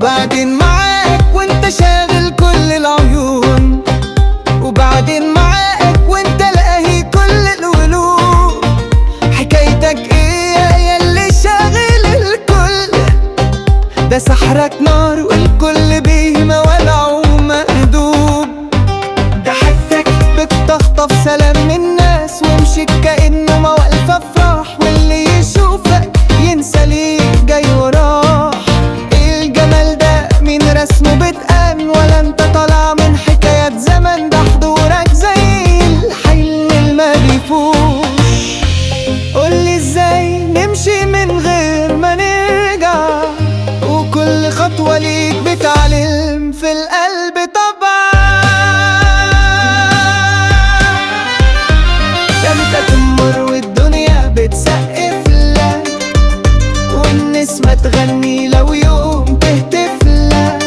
وبعدين معاك وانت شاغل كل العيون، وبعدين معاك وانت لاهي كل القلوب. حكايتك ايه يا اللي شاغل الكل؟ ده سحرك نار والكل بيه ولع ومهدوب. ضحكتك بتخطف سلام من الناس ومشيت كأنه موقف افراح، واللي يشوفك ينسى ليه جاي وراح. ايه الجمال ده؟ مين رسمه بتقام؟ ولا انت طالع من حكايات زمن؟ ده حضورك زي الحلم اللي ما بيفوش. قولي ازاي نمشي من غير ما نرجع، وكل خطوة ليك بتعلم في القلب طبعا. ده انت تمر والدنيا بتسقف لك، والنسمة تغني لو يوم تهتف لك.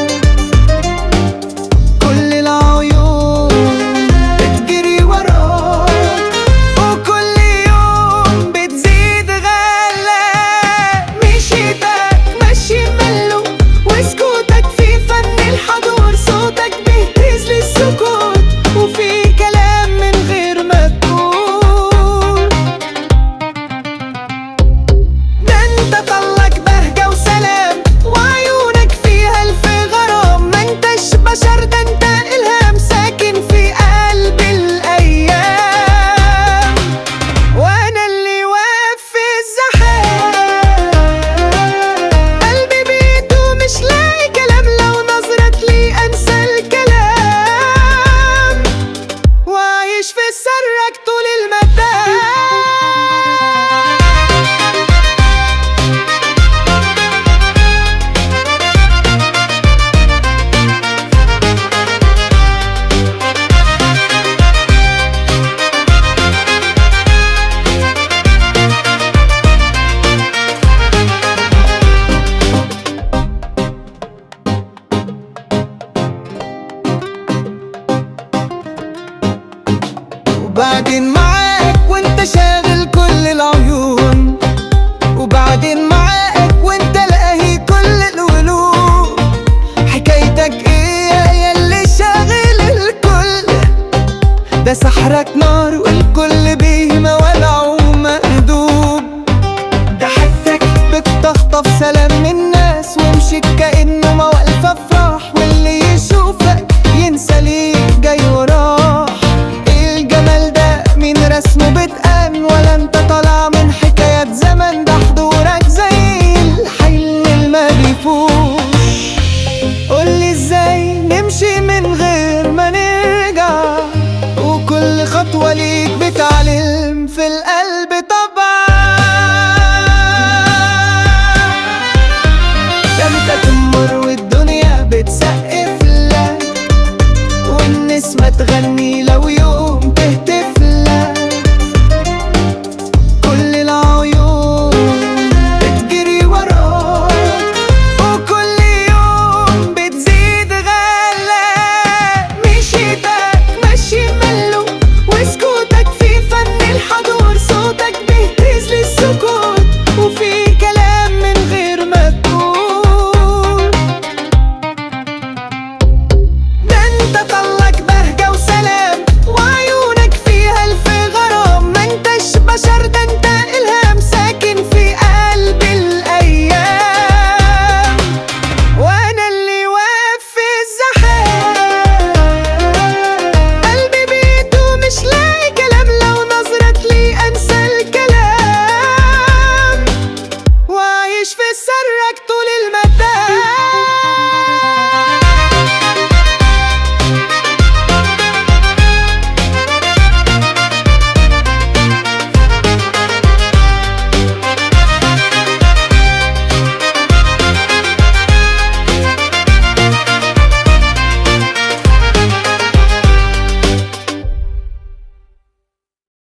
كل العيون بتجري وراك، وكل يوم بتزيد غلاك. مشيتك ماشي ملو، وسكوتك في فن الحضور. صوتك بيهتز للسكوت، وفي كلام من غير ما تقول. ده انت طلك بهجة وسلام، وعيونك فيها الف غرام. ما انتش بشر، ده انت إلهام ساكن في قلب الأيام. وانا اللي واقف في الزحام، قلبي بيده مش لاقي كلام. لو نظرت لي انسى الكلام، وعايش في سرك طول المدى. وبعدين معاك وانت شاغل كل العيون، وبعدين معاك وانت لاهي كل القلوب. حكايتك ايه يا اللي شاغل الكل؟ ده سحرك نار والكل بيه ولع